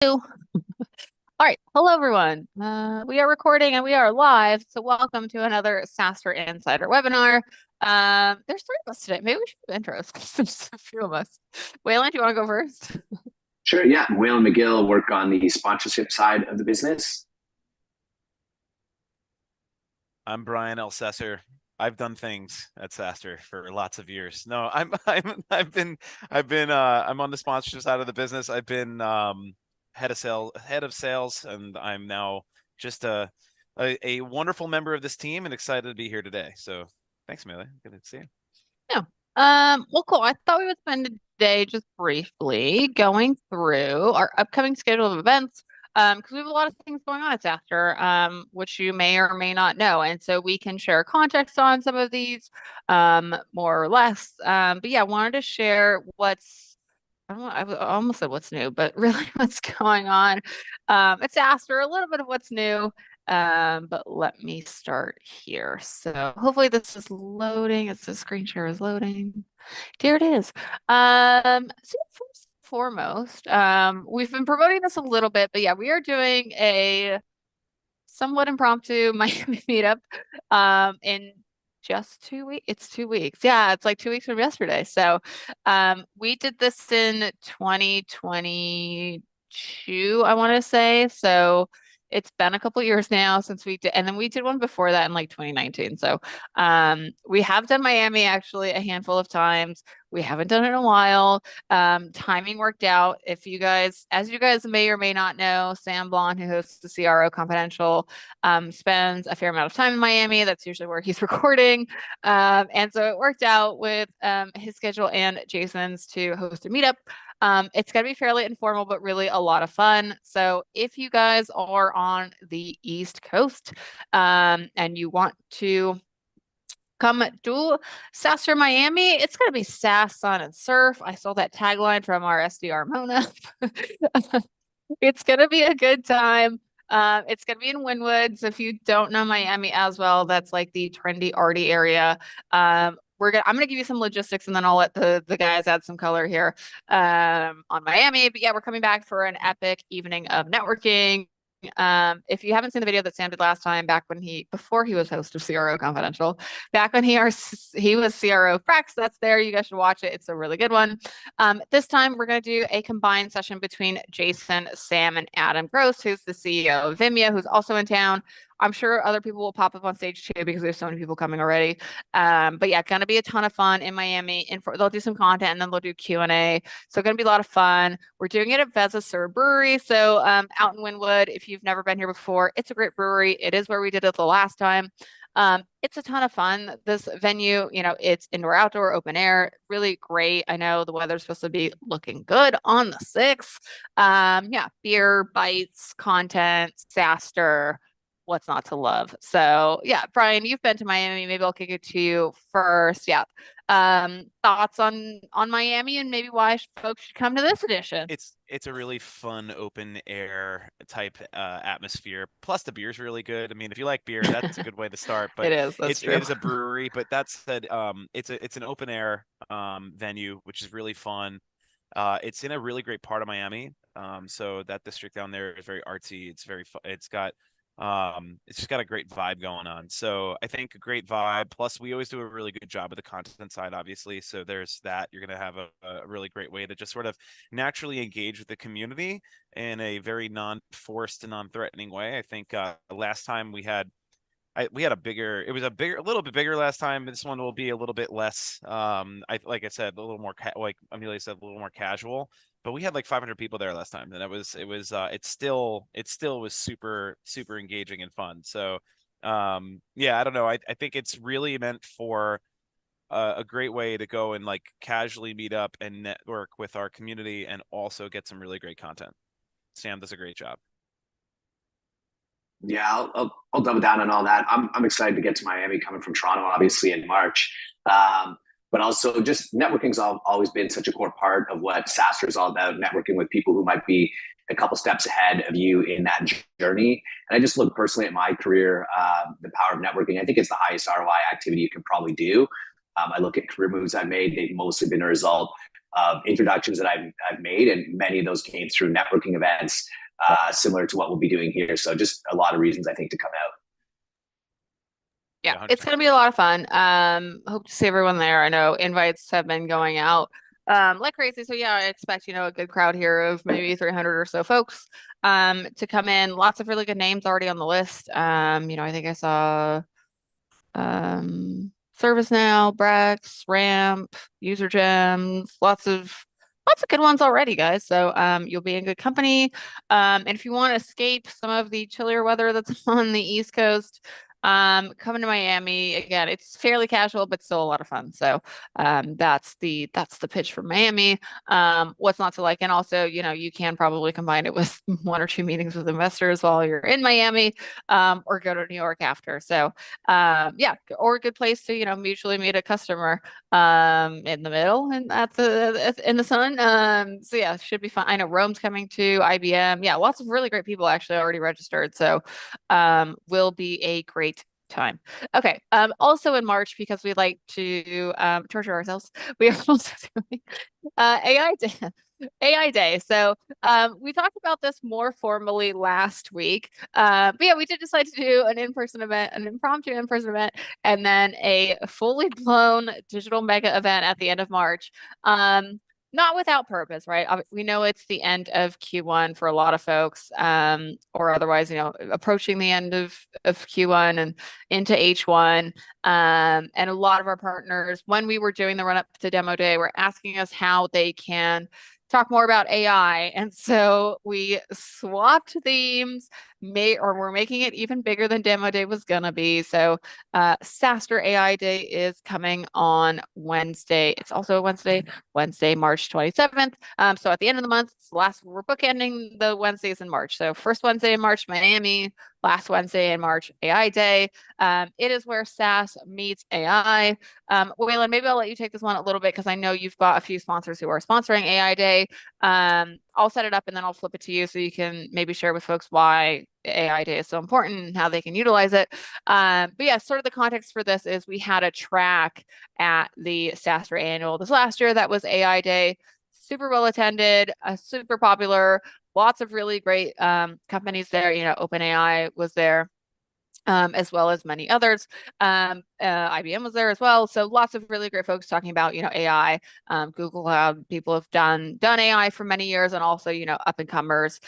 All right. Hello, everyone. We are recording and we are live. So welcome to another SaaStr Insider webinar. There's three of us today. Maybe we should do intros because there's a few of us. Wayland, do you want to go first? Sure, yeah. Waylon McGill work on the sponsorship side of the business. I'm Brian Elsesser. I've done things at SaaStr for lots of years. No, I'm on the sponsorship side of the business. I've been head of sales, and I'm now just a wonderful member of this team and excited to be here today. So thanks, Melee. Good to see you. Yeah. Well, cool. I thought we would spend the day just briefly going through our upcoming schedule of events. Because we have a lot of things going on at SaaStr, which you may or may not know. And so we can share context on some of these, more or less. But yeah, I wanted to share I almost said what's new, but really what's going on. It's SaaStr, a little bit of what's new. But let me start here. So hopefully this is loading. It's the screen share is loading. There it is. So first and foremost, we've been promoting this a little bit, but yeah, we are doing a somewhat impromptu Miami meetup in just 2 weeks. It's 2 weeks. Yeah, it's like 2 weeks from yesterday. So we did this in 2022, I want to say. So it's been a couple years now since we did, and then we did one before that in like 2019. So we have done Miami actually a handful of times. We haven't done it in a while. Timing worked out. If you guys, as you guys may or may not know, Sam Blon, who hosts the CRO Confidential, spends a fair amount of time in Miami. That's usually where he's recording. And so it worked out with his schedule and Jason's to host a meetup. It's going to be fairly informal, but really a lot of fun. So if you guys are on the East Coast and you want to come do SaaStr Miami, it's going to be SaaS, Sun, and Surf. I saw that tagline from our SDR Mona. It's going to be a good time. It's going to be in Wynwood. So if you don't know Miami as well, that's like the trendy, arty area. I'm gonna give you some logistics and then I'll let the guys add some color here on Miami. But yeah, we're coming back for an epic evening of networking. If you haven't seen the video that Sam did last time, before he was host of CRO Confidential, back when he was CRO Frex, that's there. You guys should watch it. It's a really good one. This time we're gonna do a combined session between Jason, Sam, and Adam Gross, who's the CEO of Vimeo, who's also in town. I'm sure other people will pop up on stage too because there's so many people coming already. But yeah, gonna be a ton of fun in Miami. They'll do some content and then they'll do Q&A. So gonna be a lot of fun. We're doing it at Veza Sur Brewery. So out in Wynwood, if you've never been here before, it's a great brewery. It is where we did it the last time. It's a ton of fun. This venue, it's indoor, outdoor, open air, really great. I know the weather's supposed to be looking good on the 6th. Yeah, beer, bites, content, SaaStr, what's not to love. So yeah, Brian, you've been to Miami. Maybe I'll kick it to you first. Yeah. Thoughts on Miami and maybe why folks should come to this edition? It's a really fun open air type atmosphere. Plus the beer's really good. I mean, if you like beer, that's a good way to start. But It is. That's true. it is a brewery. But that said, it's an open air venue, which is really fun. It's in a really great part of Miami. So that district down there is very artsy. It's very fun. It's just got a great vibe going on. So I think a great vibe. Plus, we always do a really good job with the content side, obviously. So there's that. You're going to have a really great way to just sort of naturally engage with the community in a very non-forced and non-threatening way. I think last time we had it was a little bit bigger last time. This one will be a little bit less. Like I said, a little more like Amelia said, a little more casual. But we had like 500 people there last time, and it still was super engaging and fun. So yeah, I don't know. I think it's really meant for a great way to go and like casually meet up and network with our community and also get some really great content. Sam does a great job. Yeah, I'll double down on all that. I'm excited to get to Miami, coming from Toronto, obviously in March. But also, just networking's always been such a core part of what SaaStr is all about. Networking with people who might be a couple steps ahead of you in that journey. And I just look personally at my career, the power of networking. I think it's the highest ROI activity you can probably do. I look at career moves I've made; they've mostly been a result of introductions that I've made, and many of those came through networking events, similar to what we'll be doing here. So just a lot of reasons I think to come out. Yeah, Yeah, it's 100%. going to be a lot of fun. Hope to see everyone there. I know invites have been going out like crazy. So yeah, I expect, a good crowd here of maybe 300 or so folks to come in. Lots of really good names already on the list. I think I saw ServiceNow, Brex, Ramp, User Gems, lots of good ones already, guys. So you'll be in good company. And if you want to escape some of the chillier weather that's on the East Coast, coming to Miami again, it's fairly casual, but still a lot of fun. So that's the pitch for Miami. What's not to like, and also, you can probably combine it with 1 or 2 meetings with investors while you're in Miami, or go to New York after. So yeah, or a good place to, mutually meet a customer in the middle and in the sun. So yeah, should be fun. I know Rome's coming to IBM. Yeah, lots of really great people actually already registered. So will be a great time. Okay. Also in March, because we like to torture ourselves, we are also doing AI Day. AI Day. So we talked about this more formally last week. But yeah, we did decide to do an in-person event, an impromptu in-person event, and then a fully blown digital mega event at the end of March. Not without purpose, right? We know it's the end of Q1 for a lot of folks, or otherwise, approaching the end of Q1 and into H1. And a lot of our partners, when we were doing the run up to demo day, were asking us how they can talk more about AI. And so we swapped themes, we're making it even bigger than demo day was gonna be. So SaaStr AI Day is coming on Wednesday. It's also a Wednesday, March 27th. So at the end of the month, we're bookending the Wednesdays in March. So first Wednesday in March, Miami, last Wednesday in March, AI Day. It is where SaaS meets AI. Waylon, maybe I'll let you take this one a little bit because I know you've got a few sponsors who are sponsoring AI Day. I'll set it up and then I'll flip it to you so you can maybe share with folks why AI Day is so important and how they can utilize it. But yeah, sort of the context for this is we had a track at the SaaStr annual this last year that was AI Day. Super well attended, super popular, lots of really great companies there. OpenAI was there. As well as many others. IBM was there as well. So lots of really great folks talking about, AI. Google Cloud people have done AI for many years, and also, up and comers.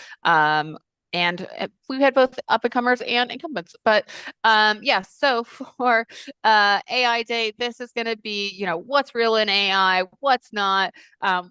And we had both up and comers and incumbents. But yeah, so for AI Day, this is going to be, what's real in AI, what's not,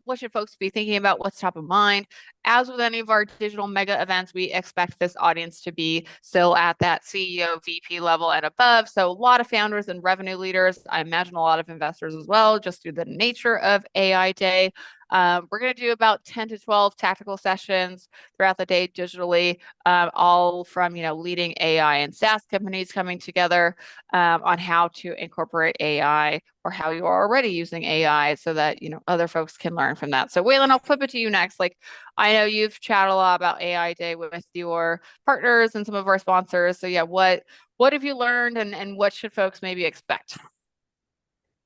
what should folks be thinking about, what's top of mind. As with any of our digital mega events, we expect this audience to be still at that CEO, VP level and above. So a lot of founders and revenue leaders. I imagine a lot of investors as well, just through the nature of AI Day. We're going to do about 10 to 12 tactical sessions throughout the day digitally, all from, leading AI and SaaS companies coming together on how to incorporate AI or how you are already using AI so that, other folks can learn from that. So Waylon, I'll flip it to you next. Like, I know you've chatted a lot about AI Day with your partners and some of our sponsors. So yeah, what have you learned and what should folks maybe expect?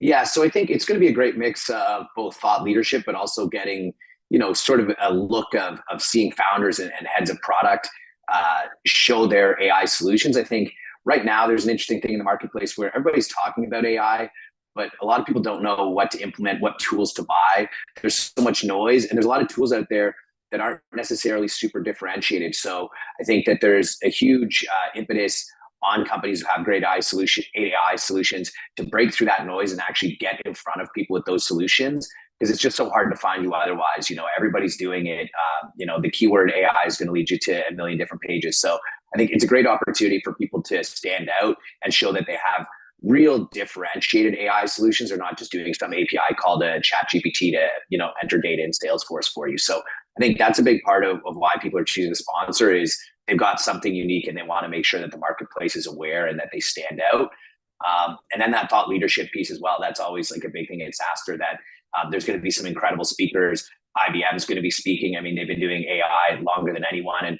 Yeah, so I think it's going to be a great mix of both thought leadership, but also getting, sort of a look of seeing founders and heads of product show their AI solutions. I think right now there's an interesting thing in the marketplace where everybody's talking about AI, but a lot of people don't know what to implement, what tools to buy. There's so much noise, and there's a lot of tools out there that aren't necessarily super differentiated. So I think that there's a huge impetus on companies who have great AI solutions to break through that noise and actually get in front of people with those solutions, because it's just so hard to find you otherwise. Everybody's doing it. The keyword AI is going to lead you to a million different pages. So I think it's a great opportunity for people to stand out and show that they have real differentiated AI solutions. They're not just doing some API call to ChatGPT to, enter data in Salesforce for you. So I think that's a big part of why people are choosing to sponsor is they've got something unique and they want to make sure that the marketplace is aware and that they stand out. And then that thought leadership piece as well. That's always like a big thing at SaaStr, that there's going to be some incredible speakers. IBM is going to be speaking. I mean, they've been doing AI longer than anyone and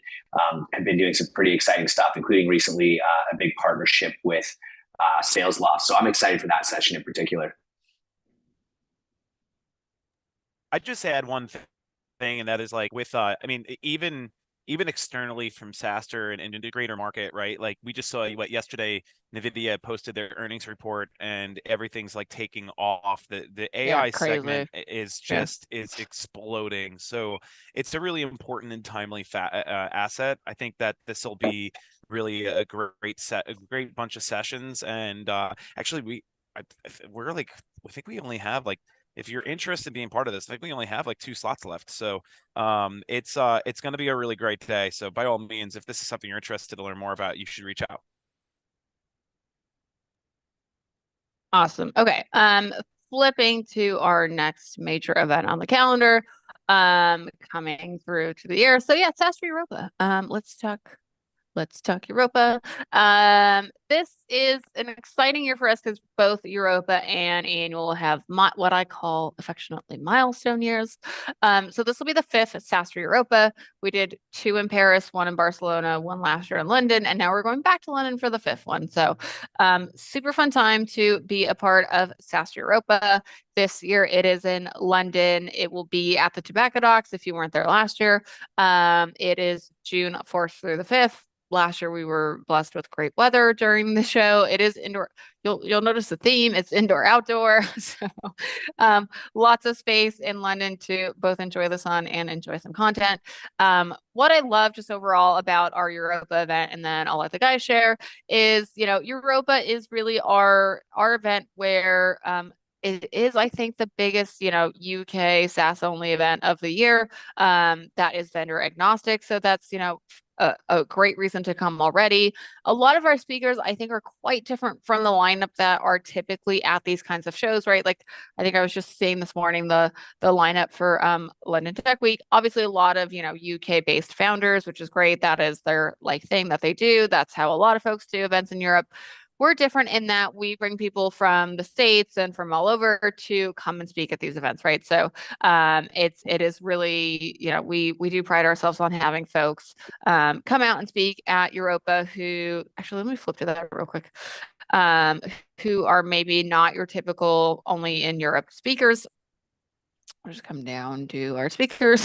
have been doing some pretty exciting stuff, including recently a big partnership with Salesloft. So I'm excited for that session in particular. I just add one thing, and that is like with I mean, even externally from SaaStr and into the greater market, right? Like we just saw what yesterday, NVIDIA posted their earnings report, and everything's like taking off. The Yeah, AI crazy. segment is Yeah. just is exploding. So it's a really important and timely asset. I think that this will be really a great bunch of sessions. And actually, we're like, I think we only have like, if you're interested in being part of this, I think we only have like 2 slots left. So it's going to be a really great day. So by all means, if this is something you're interested to learn more about, you should reach out. Awesome. Okay. Flipping to our next major event on the calendar, coming through to the year. So yeah, SaaStr Europa. Let's talk Europa. This is an exciting year for us because both Europa and Annual have what I call affectionately milestone years. So this will be the fifth at SaaStr Europa. We did 2 in Paris, 1 in Barcelona, 1 last year in London, and now we're going back to London for the 5th one. So super fun time to be a part of SaaStr Europa. This year it is in London. It will be at the Tobacco Docks if you weren't there last year. It is June 4th through the 5th. Last year we were blessed with great weather during the show. It is indoor. You'll notice the theme. It's indoor outdoor. So lots of space in London to both enjoy the sun and enjoy some content. What I love just overall about our Europa event, and then I'll let the guys share, is Europa is really our event where it is, I think, the biggest, UK SaaS only event of the year. That is vendor agnostic. So that's, a great reason to come already. A lot of our speakers, I think, are quite different from the lineup that are typically at these kinds of shows, right? Like I think I was just seeing this morning the lineup for London Tech Week. Obviously, a lot of UK based founders, which is great. That is their like thing that they do. That's how a lot of folks do events in Europe. We're different in that we bring people from the States and from all over to come and speak at these events, right? So it is really, we do pride ourselves on having folks come out and speak at Europa who actually, let me flip to that real quick. Um, who are maybe not your typical only in Europe speakers. I'll just come down to our speakers.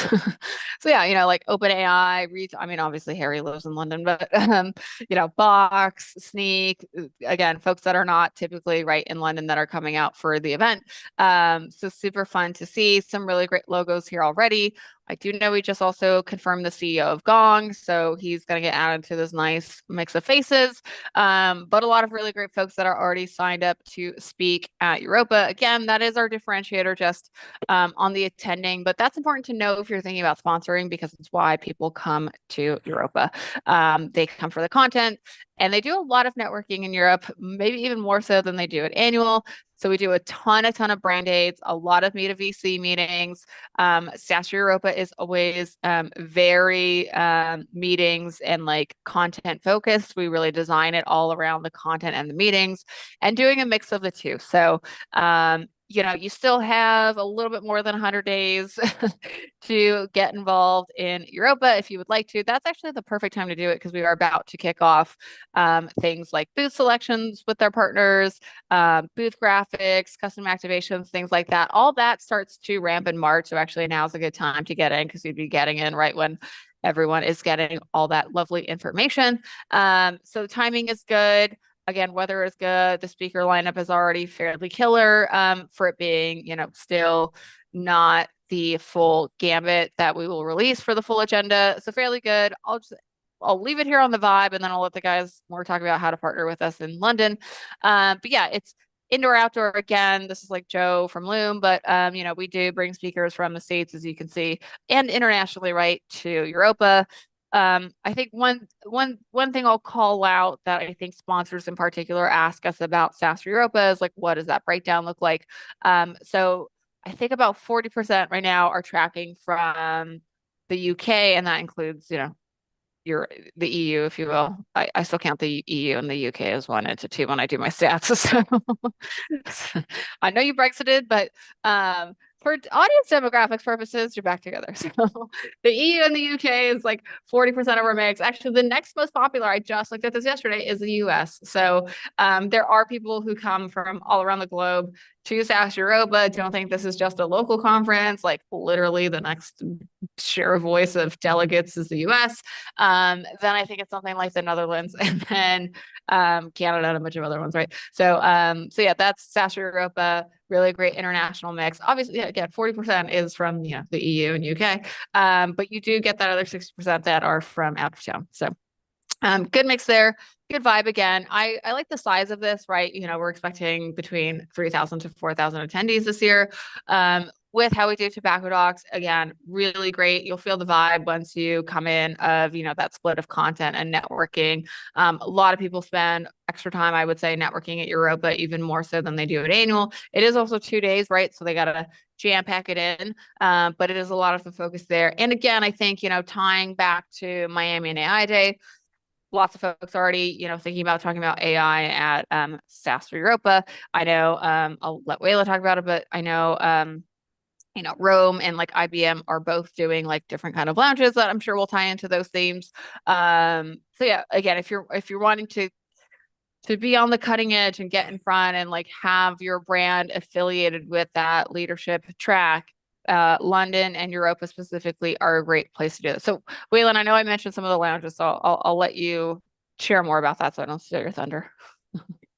So yeah, like OpenAI, I mean, obviously Harry lives in London, but Box, Sneak, again, folks that are not typically right in London that are coming out for the event. So super fun to see some really great logos here already. I do know we just also confirmed the CEO of Gong, so he's going to get added to this nice mix of faces. But a lot of really great folks that are already signed up to speak at Europa. Again, that is our differentiator just on the attending, but that's important to know if you're thinking about sponsoring because it's why people come to Europa. They come for the content and they do a lot of networking in Europe, maybe even more so than they do at Annual. So we do a ton of brand aids, a lot of Meet a VC meetings. SaaStr Europa is always very meetings and like content focused. We really design it all around the content and the meetings and doing a mix of the two. So you still have a little bit more than 100 days to get involved in Europa if you would like to. That's actually the perfect time to do it because we are about to kick off things like booth selections with our partners, booth graphics, custom activations, things like that. All that starts to ramp in March. So actually now is a good time to get in because you'd be getting in right when everyone is getting all that lovely information. So the timing is good. Again, weather is good. The speaker lineup is already fairly killer for it being, still not the full gambit that we will release for the full agenda. So fairly good. I'll leave it here on the vibe and then I'll let the guys more talk about how to partner with us in London. But yeah, it's indoor outdoor again. This is like Joe from Loom, but we do bring speakers from the States, as you can see, and internationally, right, to Europa. I think one thing I'll call out that I think sponsors in particular ask us about SaaStr Europa is like, what does that breakdown look like? So I think about 40% right now are tracking from the UK, and that includes, the EU, if you will. I still count the EU and the UK as one entity when I do my stats. So I know you Brexited, but for audience demographics purposes, you're back together. So the EU and the UK is like 40% of our mix. Actually, the next most popular, I just looked at this yesterday, is the US. So there are people who come from all around the globe to SaaS Europa, don't think this is just a local conference. Like literally the next share of voice of delegates is the US. Then I think it's something like the Netherlands and then Canada and a bunch of other ones, right? So yeah, that's SaaStr Europa, really great international mix. Obviously, yeah, again, 40% is from the EU and UK, but you do get that other 60% that are from out of town. So good mix there. Good vibe again. I like the size of this, right? We're expecting between 3,000 to 4,000 attendees this year. With how we do Tobacco Docs, again, really great. You'll feel the vibe once you come in of, that split of content and networking. A lot of people spend extra time, I would say, networking at Europa, even more so than they do at annual. It is also 2 days, right? So they got to jam pack it in. But it is a lot of the focus there. And again, I think, tying back to Miami and AI Day, lots of folks already, thinking about talking about AI at SaaStr Europa. I know I'll let Wayla talk about it, but I know Rome and like IBM are both doing like different kind of lounges that I'm sure will tie into those themes. So yeah, again, if you're wanting to be on the cutting edge and get in front and like have your brand affiliated with that leadership track, London and Europa specifically are a great place to do it. So Waylon, I know I mentioned some of the lounges, so I'll let you share more about that so I don't steal your thunder.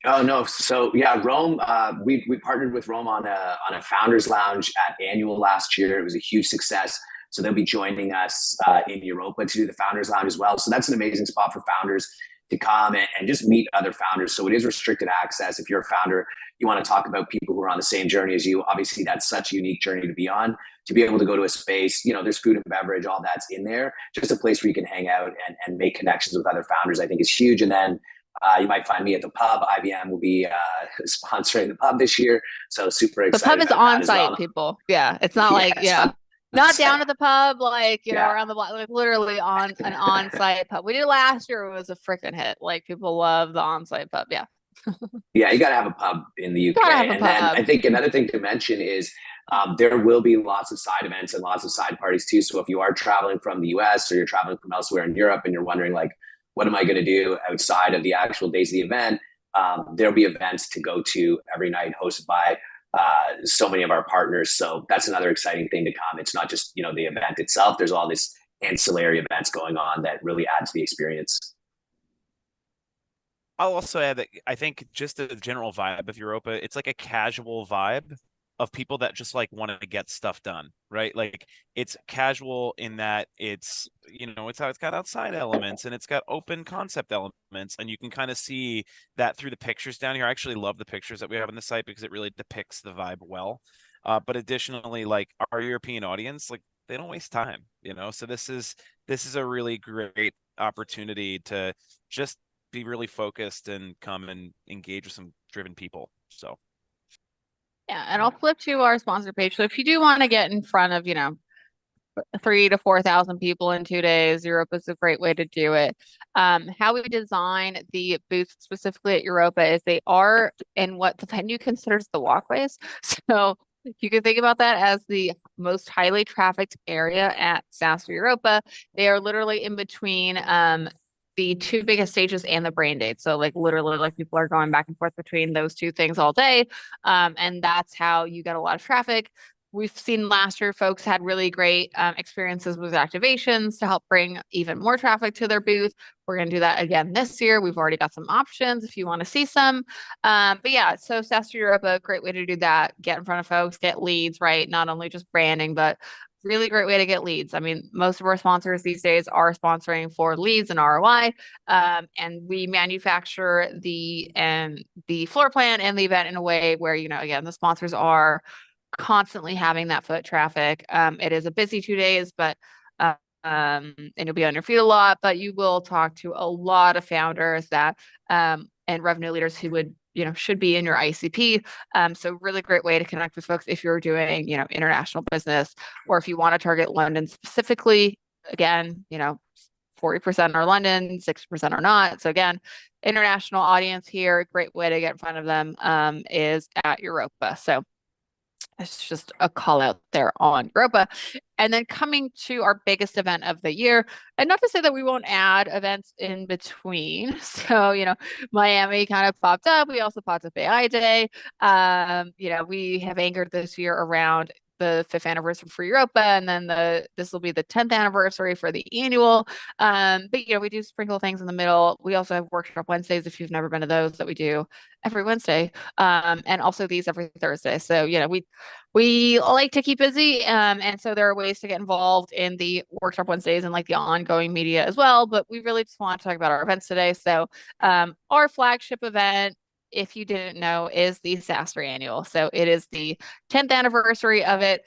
Oh no! So yeah, Rome. We partnered with Rome on a founders lounge at Annual last year. It was a huge success. So they'll be joining us in Europa to do the founders lounge as well. So that's an amazing spot for founders to come and just meet other founders. So it is restricted access. If you're a founder, you want to talk about people who are on the same journey as you. Obviously, that's such a unique journey to be on. To be able to go to a space, there's food and beverage, all that's in there. Just a place where you can hang out and make connections with other founders, I think is huge. And then you might find me at the pub. IBM will be sponsoring the pub this year. So super excited. The pub is on site, people. Yeah. It's not not down at the pub, like, around the block, like literally on an on-site pub. We did last year. It was a freaking hit. Like people love the on-site pub. Yeah. Yeah. You got to have a pub in the UK. And then I think another thing to mention is there will be lots of side events and lots of side parties too. So if you are traveling from the US or you're traveling from elsewhere in Europe and you're wondering like, what am I going to do outside of the actual days of the event? There'll be events to go to every night hosted by so many of our partners. So that's another exciting thing to come. It's not just, the event itself. There's all this ancillary events going on that really add to the experience. I'll also add that I think just the general vibe of Europa, it's like a casual vibe of people that just like want to get stuff done, right? Like it's casual in that it's got outside elements and it's got open concept elements, and you can kind of see that through the pictures down here. I actually love the pictures that we have on the site because it really depicts the vibe well. But additionally, like our European audience, like they don't waste time, so this is a really great opportunity to just be really focused and come and engage with some driven people. So yeah, and I'll flip to our sponsor page. So if you do want to get in front of, 3,000 to 4,000 people in 2 days, Europa is a great way to do it. How we design the booths specifically at Europa is they are in what the venue considers the walkways. So you can think about that as the most highly trafficked area at SaaStr Europa. They are literally in between the 2 biggest stages and the brain date. So like literally like people are going back and forth between those 2 things all day. And that's how you get a lot of traffic. We've seen last year folks had really great experiences with activations to help bring even more traffic to their booth. We're going to do that again this year. We've already got some options if you want to see some. But yeah, so SaaStr Europa, a great way to do that. Get in front of folks, get leads, right? Not only just branding, but really great way to get leads. I mean, most of our sponsors these days are sponsoring for leads and ROI, and we manufacture the floor plan and the event in a way where, again, the sponsors are constantly having that foot traffic. It is a busy 2 days, but and you'll be on your feet a lot, but you will talk to a lot of founders that and revenue leaders who would should be in your ICP. So really great way to connect with folks if you're doing, international business, or if you want to target London specifically. Again, 40% are London, 60% are not. So again, international audience here, great way to get in front of them is at Europa. So It's just a call out there on Europa. And then coming to our biggest event of the year, and not to say that we won't add events in between. So, Miami kind of popped up. We also popped up AI Day. We have anchored this year around the fifth anniversary for Europa, and then this will be the 10th anniversary for the annual. But we do sprinkle things in the middle. We also have workshop Wednesdays if you've never been to those that we do every Wednesday, and also these every Thursday. So we like to keep busy, and so there are ways to get involved in the workshop Wednesdays and like the ongoing media as well. But we really just want to talk about our events today. So our flagship event, if you didn't know, is the SaaStr annual. So it is the 10th anniversary of it,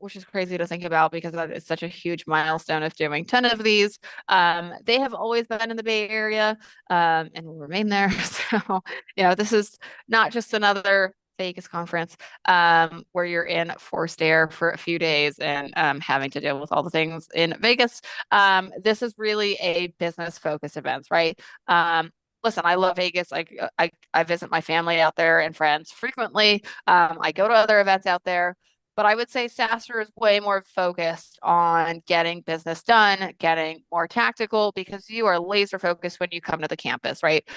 which is crazy to think about because it's such a huge milestone of doing 10 of these. They have always been in the Bay Area, and will remain there. So, this is not just another Vegas conference, where you're in forced air for a few days and having to deal with all the things in Vegas. This is really a business focused event, right? Listen, I love Vegas. I visit my family out there and friends frequently. I go to other events out there, but I would say SaaStr is way more focused on getting business done, getting more tactical, because you are laser focused when you come to the campus, right?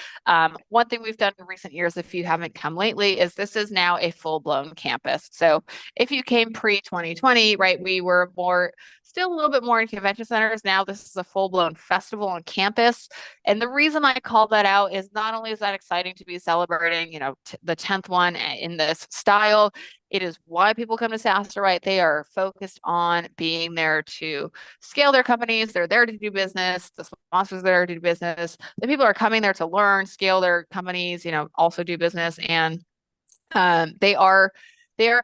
One thing we've done in recent years, if you haven't come lately, is this is now a full blown campus. So if you came pre 2020, right, we were still a little bit more in convention centers. Now this is a full blown festival on campus. And the reason I call that out is not only is that exciting to be celebrating, the 10th one in this style, it is why people come to SaaStr, right? They are focused on being there to scale their companies. They're there to do business. The sponsors are there to do business. The people are coming there to learn, scale their companies, also do business. And they are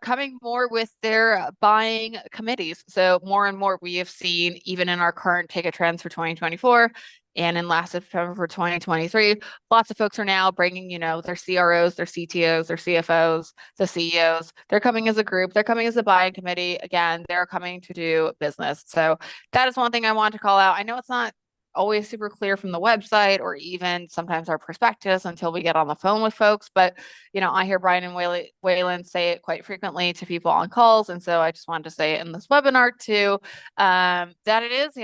coming more with their buying committees. So more and more we have seen, even in our current ticket trends for 2024 and in last September for 2023, lots of folks are now bringing, their CROs, their CTOs, their CFOs, the CEOs. They're coming as a group. They're coming as a buying committee. Again, they're coming to do business. So that is one thing I want to call out. I know it's not always super clear from the website or even sometimes our perspectives until we get on the phone with folks. But, I hear Brian and Waylon say it quite frequently to people on calls. And so I just wanted to say it in this webinar too, that it is,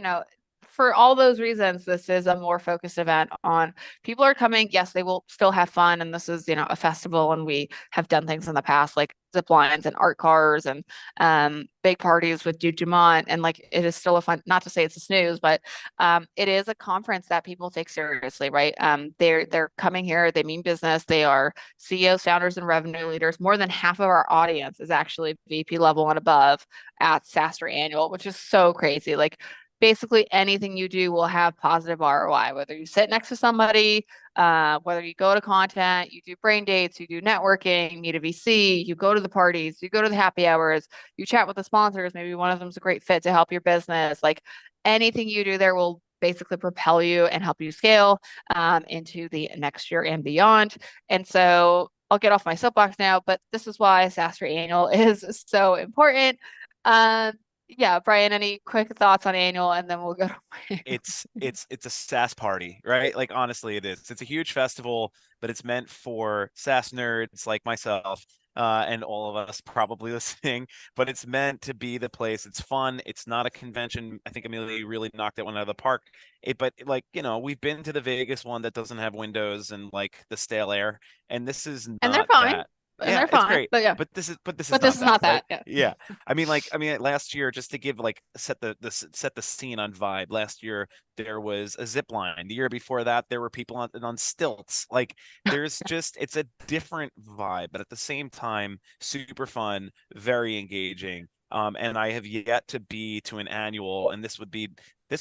for all those reasons, this is a more focused event on people are coming. Yes, they will still have fun. And this is, a festival. And we have done things in the past like zip lines and art cars and big parties with Duke Dumont. And like it is still a fun, not to say it's a snooze, but it is a conference that people take seriously, right? They're coming here, they mean business, they are CEOs, founders, and revenue leaders. More than half of our audience is actually VP level and above at SaaStr Annual, which is so crazy. Like basically anything you do will have positive ROI, whether you sit next to somebody, whether you go to content, you do brain dates, you do networking, meet a VC, you go to the parties, you go to the happy hours, you chat with the sponsors. Maybe one of them's a great fit to help your business. Like anything you do there will basically propel you and help you scale into the next year and beyond. And so I'll get off my soapbox now, but this is why SaaStr Annual is so important. Yeah, Brian, any quick thoughts on annual, and then we'll go to it's a SaaS party, right? Like honestly, it is. It's a huge festival, but it's meant for SaaS nerds like myself, and all of us probably listening. But it's meant to be the place. It's fun. It's not a convention. I think Amelia really knocked that one out of the park. But like we've been to the Vegas one that doesn't have windows and like the stale air, and this is and they're not fine, that. and Yeah, they're it's fine, great. but yeah, But this is but this not is not that, right? that. Yeah. Yeah. Last year, just to give like set the scene on vibe. Last year there was a zip line. The year before that there were people on stilts. Like it's a different vibe, but at the same time super fun, very engaging. And I have yet to be to an annual, and this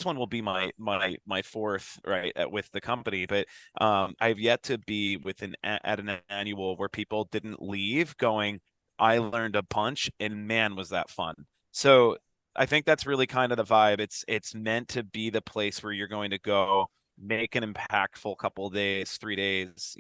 one will be my fourth, right, with the company, but I've yet to be at an annual where people didn't leave going, I learned a bunch, and man, was that fun. So I think that's really kind of the vibe. It's meant to be the place where you're going to go make an impactful couple of days, 3 days,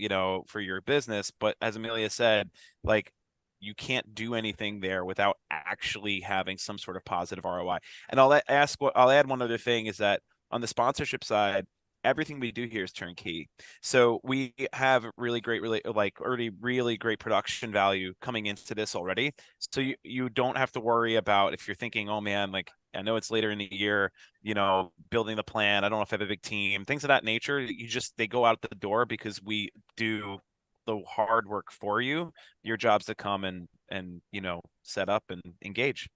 for your business. But as Amelia said, like you can't do anything there without actually having some sort of positive ROI. And I'll add one other thing is that on the sponsorship side, everything we do here is turnkey. So we have really great, already really great production value coming into this already. So you don't have to worry about if you're thinking, oh man, like I know it's later in the year, building the plan. I don't know if I have a big team, things of that nature. They go out the door because we do the hard work for you. Your job's to come and set up and engage.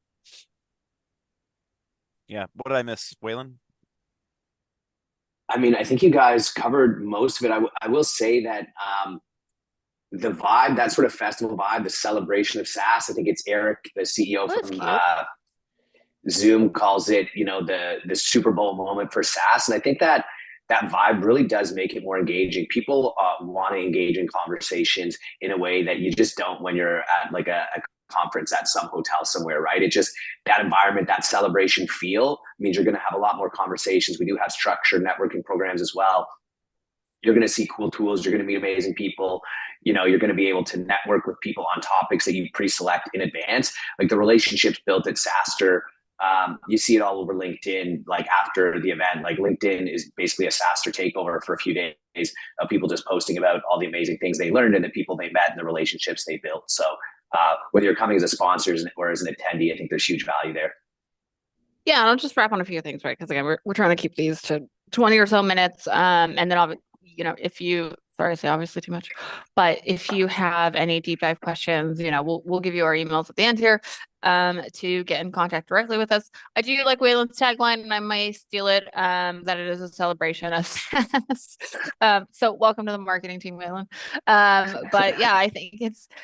Yeah. What did I miss, Waylon? I mean, I think you guys covered most of it. I will say that the vibe, that sort of festival vibe, the celebration of SaaS, I think it's Eric, the CEO Oh, that's from cute. Zoom, calls it, the Super Bowl moment for SaaS. And I think that that vibe really does make it more engaging. People want to engage in conversations in a way that you just don't when you're at like a conference at some hotel somewhere, right? It just, that environment, that celebration feel means you're going to have a lot more conversations. We do have structured networking programs as well. You're going to see cool tools. You're going to meet amazing people. You're going to be able to network with people on topics that you pre-select in advance. Like the relationships built at SaaStr, you see it all over LinkedIn, like after the event. Like LinkedIn is basically a SaaStr takeover for a few days of people just posting about all the amazing things they learned and the people they met and the relationships they built. So whether you're coming as a sponsor or as an attendee, I think there's huge value there. Yeah, and I'll just wrap on a few things, right? Because again, we're trying to keep these to 20 or so minutes. And then I'll, if you, sorry, I say obviously too much, but if you have any deep dive questions, we'll give you our emails at the end here to get in contact directly with us. I do like Waylon's tagline, and I might steal it, that it is a celebration of SaaS. So welcome to the marketing team, Waylon. But yeah, I think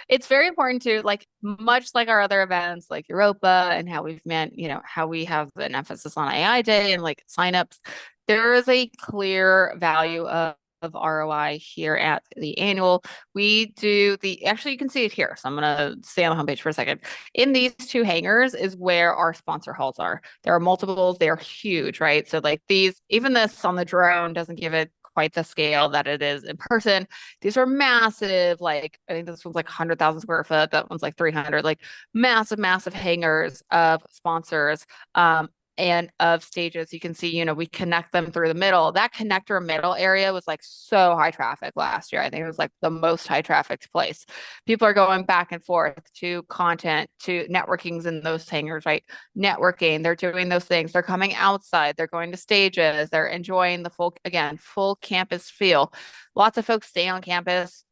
it's very important to, like, much like our other events like Europa and how we've how we have an emphasis on AI Day and like signups, there is a clear value of ROI here at the annual. We do actually, you can see it here. So I'm going to stay on the homepage for a second. In these two hangars is where our sponsor halls are. There are multiples. They're huge, right? So like even this on the drone doesn't give it quite the scale that it is in person. These are massive, like I think this one's like 100,000 square foot. That one's like 300, like massive, massive hangars of sponsors. And of stages. You can see, we connect them through the middle. That connector middle area was like so high traffic last year. I think it was like the most high trafficked place. People are going back and forth to content, to networkings in those hangars, right? Networking, they're doing those things. They're coming outside, they're going to stages, they're enjoying the full campus feel. Lots of folks stay on campus.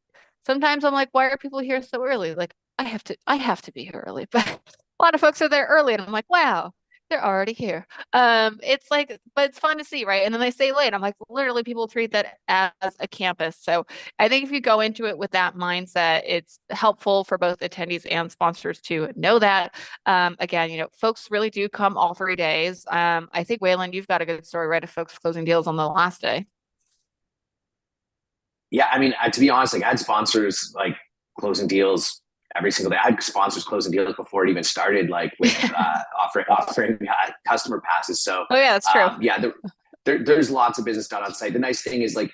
Sometimes I'm like, why are people here so early? Like, I have to be here early, but a lot of folks are there early, and I'm like, wow, they're already here. It's like, but it's fun to see, right? And then they stay late. I'm like, literally, people treat that as a campus. So I think if you go into it with that mindset, it's helpful for both attendees and sponsors to know that. Again, folks really do come all 3 days. I think Waylon, you've got a good story, right, of folks closing deals on the last day. Yeah, I mean, to be honest, like I had sponsors like closing deals every single day. I had sponsors closing deals before it even started, like with offering customer passes. So, oh yeah, that's true. Yeah, there's lots of business done on site. The nice thing is, like,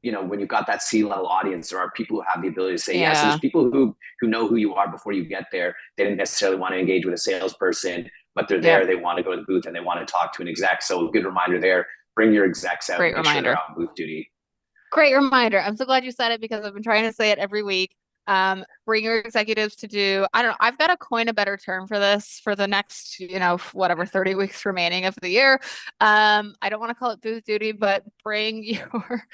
when you've got that C-level audience, there are people who have the ability to say yes. So there's people who know who you are before you get there. They didn't necessarily want to engage with a salesperson, but they're there. They want to go to the booth and they want to talk to an exec. So a good reminder there: bring your execs out. Great and make reminder. sure they're on booth duty. Great reminder. I'm so glad you said it because I've been trying to say it every week. Bring your executives to do, I don't know, I've got to coin a better term for this for the next, whatever, 30 weeks remaining of the year. I don't want to call it booth duty, but bring your,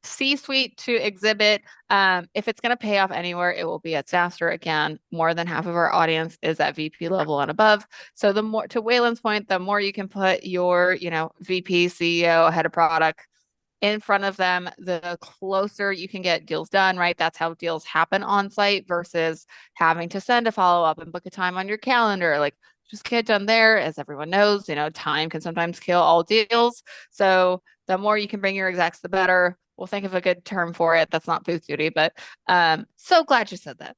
C-suite to exhibit. If it's going to pay off anywhere, it will be at SaaStr. Again, more than half of our audience is at VP level and above. So the more, to Waylon's point, the more you can put your, VP, CEO, head of product in front of them, the closer you can get deals done, right? That's how deals happen on site versus having to send a follow up and book a time on your calendar. Like, just get done there. As everyone knows, time can sometimes kill all deals. So the more you can bring your execs, the better. We'll think of a good term for it. That's not booth duty, but so glad you said that.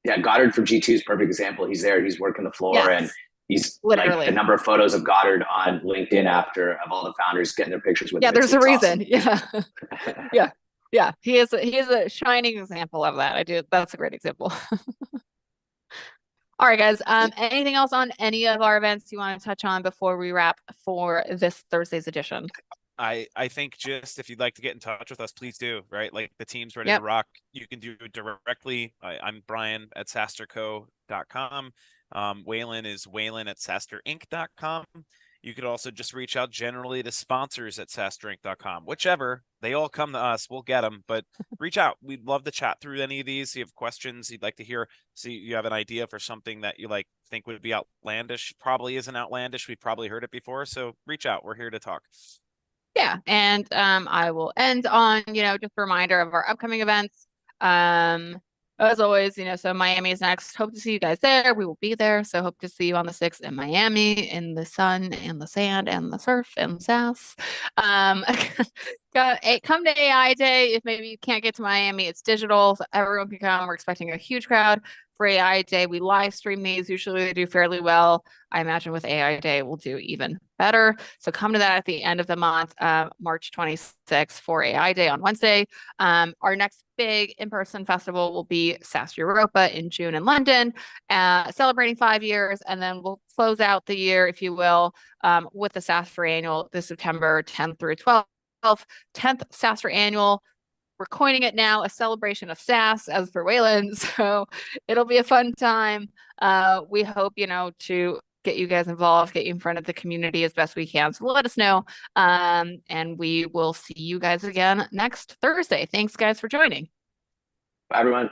Yeah, Goddard from G2 is a perfect example. He's there, he's working the floor, yes. and he's literally like the number of photos of Goddard on LinkedIn of all the founders getting their pictures with him. There's a reason. Awesome. Yeah. He is a shining example of that. That's a great example. All right, guys. Anything else on any of our events you want to touch on before we wrap for this Thursday's edition? I think just if you'd like to get in touch with us, please do, right? Like the team's ready to Yep. rock. You can do it directly. I'm Brian at SaaStrCo.com. Waylon is Waylon at SaaStrInc.com. You could also just reach out generally to sponsors at SaaStrInc.com. Whichever, they all come to us. We'll get them, but reach out. We'd love to chat through any of these. You have questions you'd like to hear, see you have an idea for something that you like think would be outlandish. Probably isn't outlandish. We've probably heard it before. So reach out. We're here to talk. Yeah, and I will end on, just a reminder of our upcoming events. As always, so Miami is next. Hope to see you guys there. We will be there. So hope to see you on the 6th in Miami, in the sun and the sand and the surf and sass. Um, come to AI Day. If maybe you can't get to Miami, it's digital, so everyone can come. We're expecting a huge crowd for AI Day. We live stream these. Usually they do fairly well. I imagine with AI Day, we'll do even better. So come to that at the end of the month, March 26th for AI Day on Wednesday. Our next big in-person festival will be SaaStr Europa in June in London, celebrating 5 years. And then we'll close out the year, if you will, with the SaaStr Annual this September 10th through 12th. 10th SaaStr Annual. We're coining it now a celebration of SaaS, as per Wayland. So it'll be a fun time. We hope, to get you guys involved, get you in front of the community as best we can. So let us know. And we will see you guys again next Thursday. Thanks, guys, for joining. Bye, everyone.